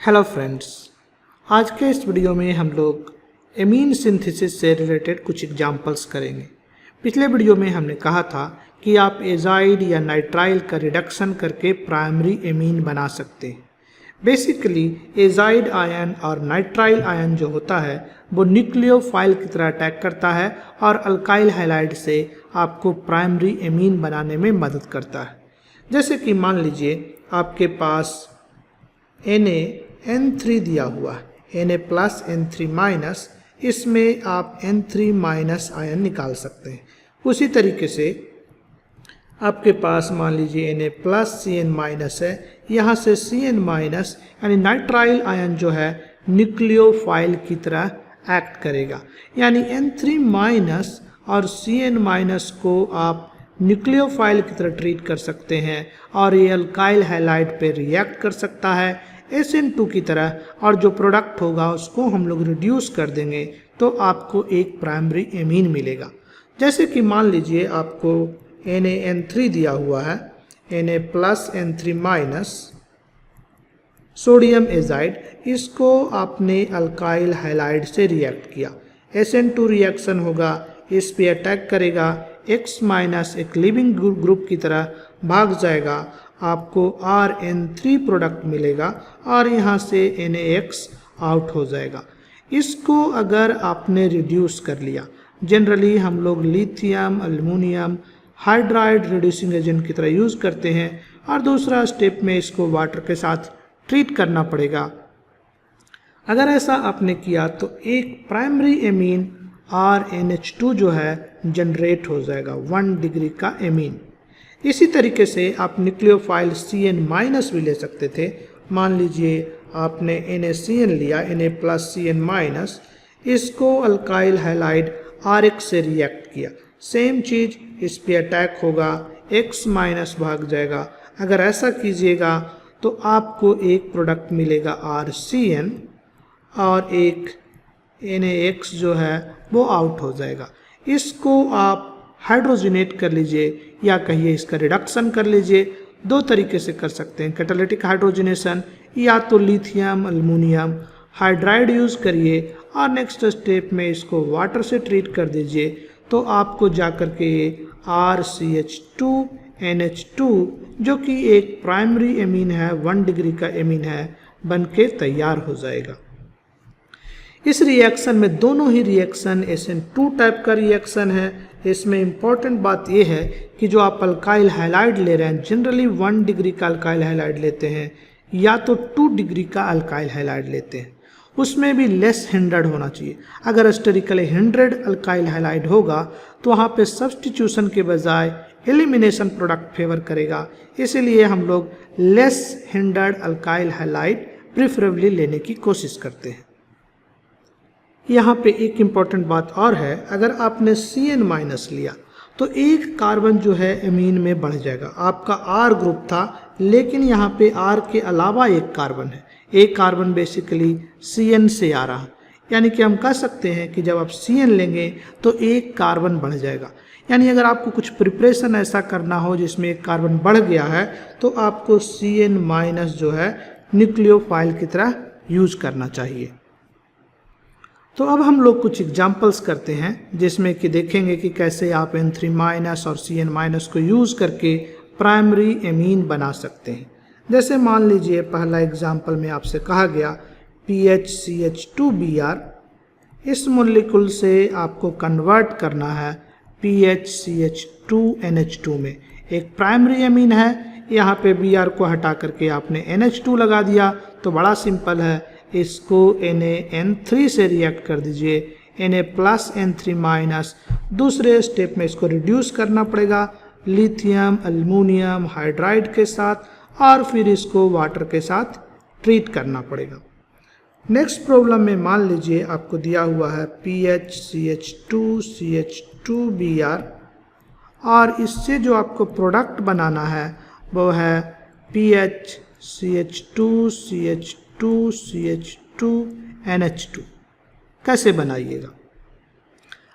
Hello friends, आज के इस वीडियो में हम लोग एमीन सिंथेसिस से रिलेटेड कुछ एग्जांपल्स करेंगे। पिछले वीडियो में हमने कहा था कि आप एजाइड या नाइट्राइल का रिडक्शन करके प्राइमरी एमीन बना सकते हैं। बेसिकली एजाइड आयन और नाइट्राइल आयन जो होता है वो न्यूक्लियोफाइल की तरह अटैक करता है और अल्काइल हैलाइड से आपको प्राइमरी एमीन बनाने में मदद करता है। जैसे कि मान लीजिए आपके पास Na(N3) दिया हुआ है, Na+N3-, इसमें आप N3- आयन निकाल सकते हैं। उसी तरीके से आपके पास मान लीजिए Na+Cn- है, यहाँ से Cn- यानी नाइट्राइल आयन जो है न्यूक्लियोफाइल की तरह एक्ट करेगा। यानी N3- और Cn- को आप न्यूक्लियोफाइल की तरह ट्रीट कर सकते हैं और ये अल्काइल हैलाइड पे रिएक्ट कर सकता है SN2 की तरह, और जो प्रोडक्ट होगा उसको हम लोग रिड्यूस कर देंगे तो आपको एक प्राइमरी एमीन मिलेगा। जैसे कि मान लीजिए आपको NaN3 दिया हुआ है, Na+N3- सोडियम एजाइड, इसको आपने अल्काइल हैलाइड से रिएक्ट किया। SN2 रिएक्शन होगा, इस पे अटैक करेगा, X- एक लिविंग ग्रुप की तरह भाग जाएगा, आपको RN3 प्रोडक्ट मिलेगा और यहाँ से NaX आउट हो जाएगा। इसको अगर आपने रिड्यूस कर लिया, जनरली हम लोग lithium aluminium hydride reducing agent की तरह यूज़ करते हैं, और दूसरा स्टेप में इसको वाटर के साथ ट्रीट करना पड़ेगा। अगर ऐसा आपने किया तो एक प्राइमरी एमीन RNH2 जो है जनरेट हो जाएगा, 1 डिग्री का एमीन। इसी तरीके से आप न्यूक्लियोफाइल Cn- भी ले सकते थे। मान लीजिए आपने NaCN लिया, Na+Cn-, इसको अल्काइल हैलाइड RX से रिएक्ट किया, सेम चीज़ इस पे अटैक होगा, X- भाग जाएगा। अगर ऐसा कीजिएगा तो आपको एक प्रोडक्ट मिलेगा RCN और एक NaX जो है वो आउट हो जाएगा। इसको आप हाइड्रोजनेट कर लीजिए या कहिए इसका रिडक्शन कर लीजिए। दो तरीके से कर सकते हैं, कैटालिटिक हाइड्रोजनेशन या तो लिथियम एल्युमिनियम हाइड्राइड यूज़ करिए और नेक्स्ट स्टेप में इसको वाटर से ट्रीट कर दीजिए, तो आपको जाकर के RCH2NH2 जो कि एक प्राइमरी एमीन है, 1 डिग्री का एमीन है, बन के तैयार हो जाएगा। इस रिएक्शन में दोनों ही रिएक्शन SN2 टाइप का रिएक्शन है। इसमें इम्पॉर्टेंट बात यह है कि जो आप अल्काइल हैलाइड ले रहे हैं, जनरली 1 डिग्री का अल्काइल हैलाइड लेते हैं या तो 2 डिग्री का अल्काइल हैलाइड लेते हैं, उसमें भी लेस हिंड्रेड होना चाहिए। अगर स्टेरिकली हिंड्रेड अल्काइल हैलाइड होगा तो वहाँ पे सब्सटीट्यूशन के बजाय एलिमिनेशन प्रोडक्ट फेवर करेगा, इसीलिए हम लोग लेस हिंड्रेड अल्काइल हैलाइड प्रिफरेबली लेने की कोशिश करते हैं। यहाँ पे एक इम्पॉर्टेंट बात और है, अगर आपने Cn- लिया तो एक कार्बन जो है एमीन में बढ़ जाएगा। आपका R ग्रुप था, लेकिन यहाँ पे R के अलावा एक कार्बन है, एक कार्बन बेसिकली Cn से आ रहा है। यानी कि हम कह सकते हैं कि जब आप Cn लेंगे तो एक कार्बन बढ़ जाएगा। यानी अगर आपको कुछ प्रिपरेशन ऐसा करना हो जिसमें एक कार्बन बढ़ गया है तो आपको Cn- जो है न्यूक्लियोफाइल की तरह यूज करना चाहिए। तो अब हम लोग कुछ एग्जाम्पल्स करते हैं जिसमें कि देखेंगे कि कैसे आप N3- और Cn- को यूज़ करके प्राइमरी एमीन बना सकते हैं। जैसे मान लीजिए पहला एग्जाम्पल में आपसे कहा गया PHCH2Br, इस मॉलिक्यूल से आपको कन्वर्ट करना है PHCH2NH2 में। एक प्राइमरी एमीन है, यहाँ पे Br को हटा करके आपने NH2 लगा दिया, तो बड़ा सिंपल है, इसको NaN3 से रिएक्ट कर दीजिए, Na+N3-। दूसरे स्टेप में इसको रिड्यूस करना पड़ेगा लिथियम एल्युमिनियम हाइड्राइड के साथ, और फिर इसको वाटर के साथ ट्रीट करना पड़ेगा। नेक्स्ट प्रॉब्लम में मान लीजिए आपको दिया हुआ है PHCH2CH2Br, और इससे जो आपको प्रोडक्ट बनाना है वो है PHCH2CH2CH2NH2। कैसे बनाइएगा?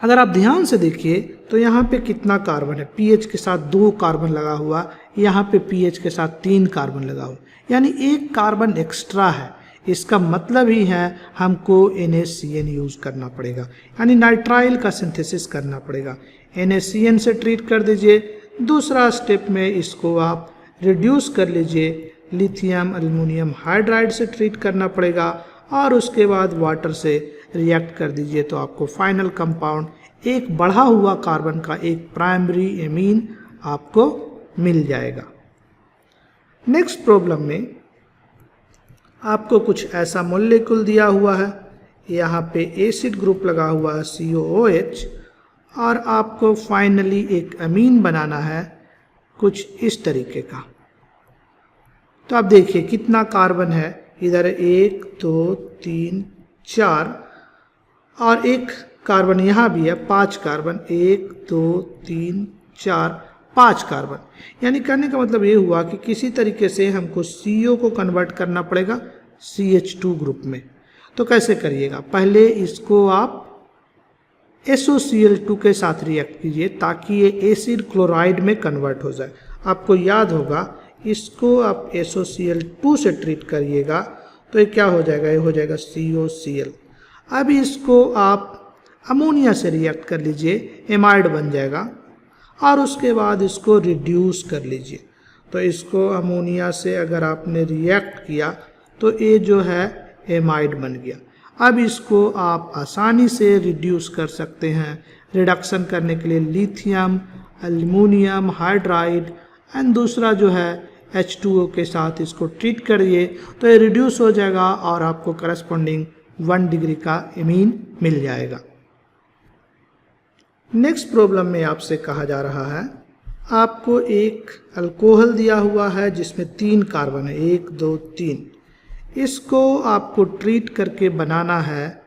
अगर आप ध्यान से देखिए तो यहाँ पे कितना कार्बन है, पीएच के साथ 2 कार्बन लगा हुआ, यहाँ पे पीएच के साथ 3 कार्बन लगा हुआ, यानी एक कार्बन एक्स्ट्रा है। इसका मतलब ही है हमको NaCN यूज़ करना पड़ेगा, यानी नाइट्राइल का सिंथेसिस करना पड़ेगा। NaCN से ट्रीट कर दीजिए। दूसरा स्टेप में इसको आप रिड्यूस कर लीजिए, लिथियम एल्युमिनियम हाइड्राइड से ट्रीट करना पड़ेगा और उसके बाद वाटर से रिएक्ट कर दीजिए, तो आपको फाइनल कंपाउंड एक बढ़ा हुआ कार्बन का एक प्राइमरी एमीन आपको मिल जाएगा। नेक्स्ट प्रॉब्लम में आपको कुछ ऐसा मॉलिक्यूल दिया हुआ है, यहाँ पे एसिड ग्रुप लगा हुआ है COOH, और आपको फाइनली एक अमीन बनाना है कुछ इस तरीके का। तो आप देखिए कितना कार्बन है, इधर 1 2 3 4 और एक कार्बन यहाँ भी है, 5 कार्बन, 1 2 3 4 5 कार्बन। यानी कहने का मतलब ये हुआ कि किसी तरीके से हमको CO को कन्वर्ट करना पड़ेगा CH2 ग्रुप में। तो कैसे करिएगा, पहले इसको आप SOCl2 के साथ रिएक्ट कीजिए ताकि ये एसिड क्लोराइड में कन्वर्ट हो जाए। आपको याद होगा इसको आप SOCl2 से ट्रीट करिएगा तो ये क्या हो जाएगा, ये हो जाएगा COCl। अब इसको आप अमोनिया से रिएक्ट कर लीजिए, एमाइड बन जाएगा, और उसके बाद इसको रिड्यूस कर लीजिए। तो इसको अमोनिया से अगर आपने रिएक्ट किया तो ये जो है एमाइड बन गया। अब इसको आप आसानी से रिड्यूस कर सकते हैं। रिडक्शन करने के लिए लिथियम एल्युमिनियम हाइड्राइड एंड दूसरा जो है H2O के साथ इसको ट्रीट करिए तो ये रिड्यूस हो जाएगा और आपको करस्पॉन्डिंग 1 डिग्री का एमीन मिल जाएगा। नेक्स्ट प्रॉब्लम में आपसे कहा जा रहा है, आपको एक अल्कोहल दिया हुआ है जिसमें 3 कार्बन है, 1 2 3। इसको आपको ट्रीट करके बनाना है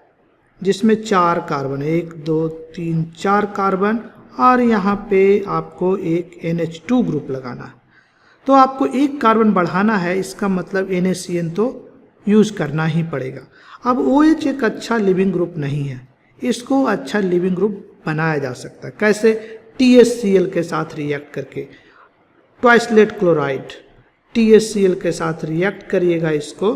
जिसमें 4 कार्बन है, 1 2 3 4 कार्बन, और यहाँ पे आपको एक NH2 ग्रुप लगाना है। तो आपको एक कार्बन बढ़ाना है, इसका मतलब NaCN तो यूज़ करना ही पड़ेगा। अब OH एक अच्छा लिविंग ग्रुप नहीं है, इसको अच्छा लिविंग ग्रुप बनाया जा सकता है। कैसे? THCl के साथ रिएक्ट करके, ट्वाइसलेट क्लोराइड THCl के साथ रिएक्ट करिएगा इसको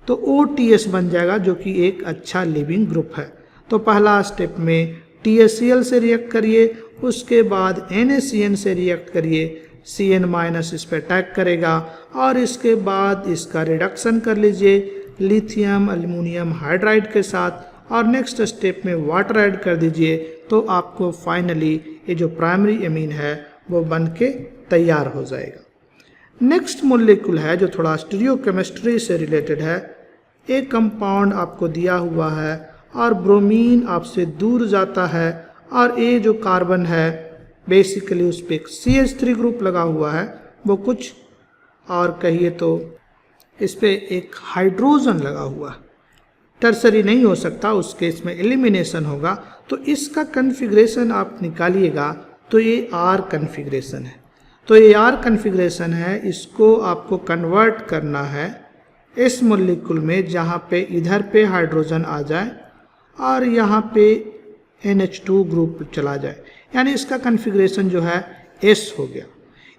तो OTS बन जाएगा जो कि एक अच्छा लिविंग ग्रुप है। तो पहला स्टेप में THCl से रिएक्ट करिए, उसके बाद NaCN से रिएक्ट करिए, CN- इस पर अटैक करेगा और इसके बाद इसका रिडक्शन कर लीजिए लिथियम एल्युमिनियम हाइड्राइड के साथ, और नेक्स्ट स्टेप में वाटर ऐड कर दीजिए। तो आपको फाइनली ये जो प्राइमरी एमीन है वो बन के तैयार हो जाएगा। नेक्स्ट मॉलिक्यूल है जो थोड़ा स्टीरियोकेमिस्ट्री से रिलेटेड है। एक कंपाउंड आपको दिया हुआ है और ब्रोमीन आपसे दूर जाता है और ये जो कार्बन है बेसिकली उस पर CH3 ग्रुप लगा हुआ है, वो कुछ और कहिए तो इस पर एक हाइड्रोजन लगा हुआ है। टर्सरी नहीं हो सकता, उस केस में एलिमिनेशन होगा। तो इसका कन्फिग्रेशन आप निकालिएगा तो ये R कन्फिग्रेशन है। तो ये R कन्फिग्रेशन है, इसको आपको कन्वर्ट करना है इस मॉलिक्यूल में जहाँ पे इधर पे हाइड्रोजन आ जाए और यहाँ पे NH2 ग्रुप चला जाए, यानी इसका कन्फिग्रेशन जो है S हो गया।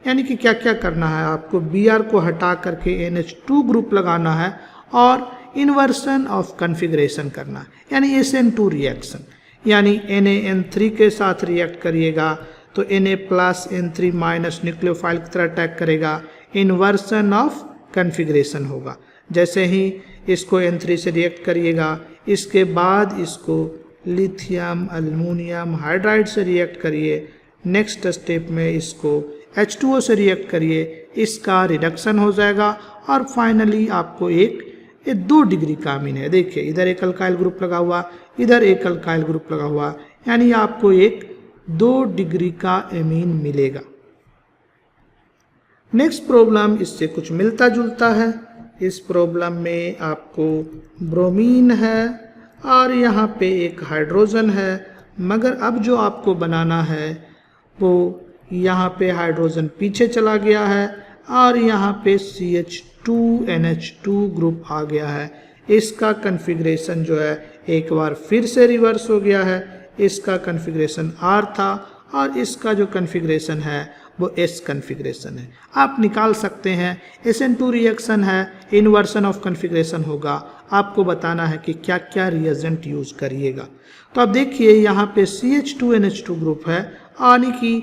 यानी कि क्या क्या करना है, आपको Br को हटा करके NH2 ग्रुप लगाना है और इन्वर्सन ऑफ कन्फिग्रेशन करना है, यानी SN2 रिएक्शन, यानी NaN3 के साथ रिएक्ट करिएगा तो Na+N3- न्यूक्लियोफाइल की तरह अटैक करेगा, इन्वर्सन ऑफ कन्फिग्रेशन होगा। जैसे ही इसको N3 से रिएक्ट करिएगा, इसके बाद इसको लिथियम एल्युमिनियम हाइड्राइड से रिएक्ट करिए, नेक्स्ट स्टेप में इसको H2O से रिएक्ट करिए, इसका रिडक्शन हो जाएगा और फाइनली आपको ये 2 डिग्री का अमीन है। देखिए इधर एक अल्काइल ग्रुप लगा हुआ, इधर एक अल्काइल ग्रुप लगा हुआ, यानी आपको एक 2 डिग्री का एमीन मिलेगा। नेक्स्ट प्रॉब्लम इससे कुछ मिलता जुलता है। इस प्रॉब्लम में आपको ब्रोमीन है और यहाँ पे एक हाइड्रोजन है, मगर अब जो आपको बनाना है वो यहाँ पे हाइड्रोजन पीछे चला गया है और यहाँ पे CH2NH2 ग्रुप आ गया है। इसका कन्फिग्रेशन जो है एक बार फिर से रिवर्स हो गया है। इसका कन्फिग्रेशन R था और इसका जो कन्फिग्रेशन है वो S कन्फिग्रेशन है। आप निकाल सकते हैं SN2 रिएक्शन है, इन्वर्सन ऑफ कन्फिग्रेशन होगा। आपको बताना है कि क्या क्या रिएजेंट यूज करिएगा। तो अब देखिए यहाँ पे CH2NH2 ग्रुप है, यानी कि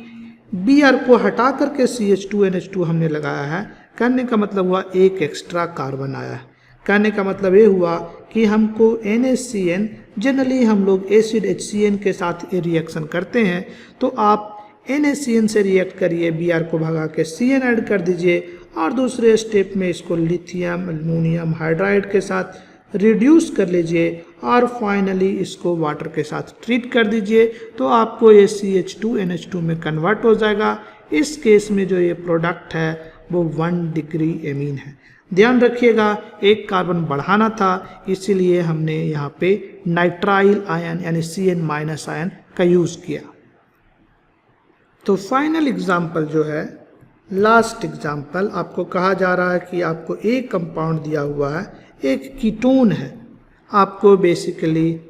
Br को हटा करके CH2NH2 हमने लगाया है। कहने का मतलब हुआ एक एक्स्ट्रा कार्बन आया है। कहने का मतलब ये हुआ कि हमको NaCN, जनरली हम लोग एसिड HCN के साथ ये रिएक्शन करते हैं, तो आप NaCN से रिएक्ट करिए, Br को भगा के CN ऐड कर दीजिए और दूसरे स्टेप में इसको लिथियम एल्युमिनियम हाइड्राइड के साथ रिड्यूस कर लीजिए और फाइनली इसको वाटर के साथ ट्रीट कर दीजिए, तो आपको ये CH2NH2 में कन्वर्ट हो जाएगा। इस केस में जो ये प्रोडक्ट है वो 1 डिग्री एमीन है। ध्यान रखिएगा, एक कार्बन बढ़ाना था, इसीलिए हमने यहाँ पे नाइट्राइल आयन यानी CN- आयन का यूज़ किया। तो फाइनल एग्जाम्पल जो है, लास्ट एग्जाम्पल, आपको कहा जा रहा है कि आपको एक कंपाउंड दिया हुआ है, एक कीटोन है। आपको बेसिकली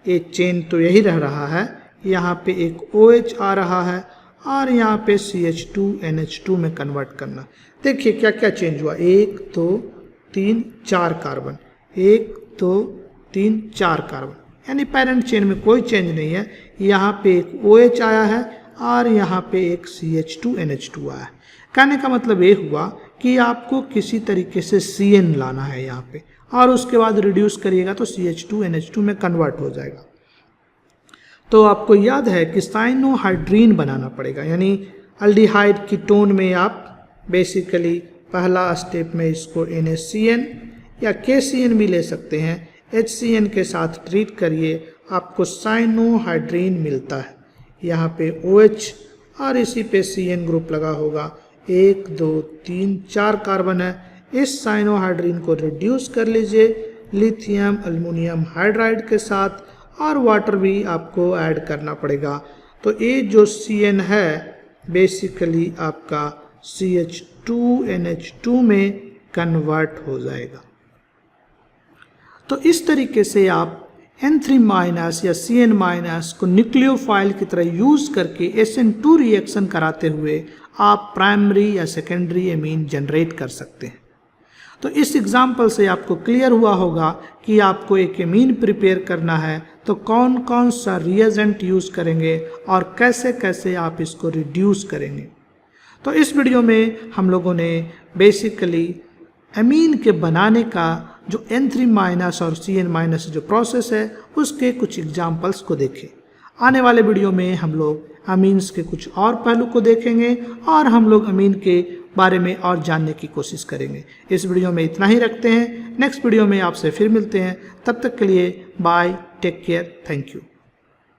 एक चेन तो यही रह रहा है, यहाँ पे एक OH आ रहा है और यहाँ पे CH2NH2 में कन्वर्ट करना। देखिए क्या क्या चेंज हुआ, 1 2 3 4 कार्बन, 1 2 3 4 कार्बन, यानी पैरेंट चेन में कोई चेंज नहीं है। यहाँ पे एक OH आया है और यहाँ पे एक CH2NH2 आया है। कहने का मतलब ये हुआ कि आपको किसी तरीके से CN लाना है यहाँ पे और उसके बाद रिड्यूस करिएगा तो CH2NH2 में कन्वर्ट हो जाएगा। तो आपको याद है कि साइनोहाइड्रीन बनाना पड़ेगा, यानी अल्डिहाइड कीटोन में आप बेसिकली पहला स्टेप में इसको NaCN या KCN भी ले सकते हैं, HCN के साथ ट्रीट करिए, आपको साइनोहाइड्रीन मिलता है। यहाँ पे OH और इसी पे CN ग्रुप लगा होगा, 1 2 3 4 कार्बन है। इस साइनोहाइड्रीन को रिड्यूस कर लीजिए लिथियम एल्युमिनियम हाइड्राइड के साथ और वाटर भी आपको ऐड करना पड़ेगा। तो ये जो CN है बेसिकली आपका CH2NH2 में कन्वर्ट हो जाएगा। तो इस तरीके से आप N3- या CN- को न्यूक्लियोफाइल की तरह यूज करके SN2 रिएक्शन कराते हुए आप प्राइमरी या सेकेंडरी एमीन जनरेट कर सकते हैं। तो इस एग्जाम्पल से आपको क्लियर हुआ होगा कि आपको एक एमीन प्रिपेयर करना है तो कौन कौन सा रिएजेंट यूज करेंगे और कैसे कैसे आप इसको रिड्यूस करेंगे। तो इस वीडियो में हम लोगों ने बेसिकली एमीन के बनाने का जो N3- और CN- जो प्रोसेस है उसके कुछ एग्जाम्पल्स को देखें। आने वाले वीडियो में हम लोग अमीन्स के कुछ और पहलू को देखेंगे और हम लोग अमीन के बारे में और जानने की कोशिश करेंगे। इस वीडियो में इतना ही रखते हैं, नेक्स्ट वीडियो में आपसे फिर मिलते हैं। तब तक के लिए bye, take care, thank you.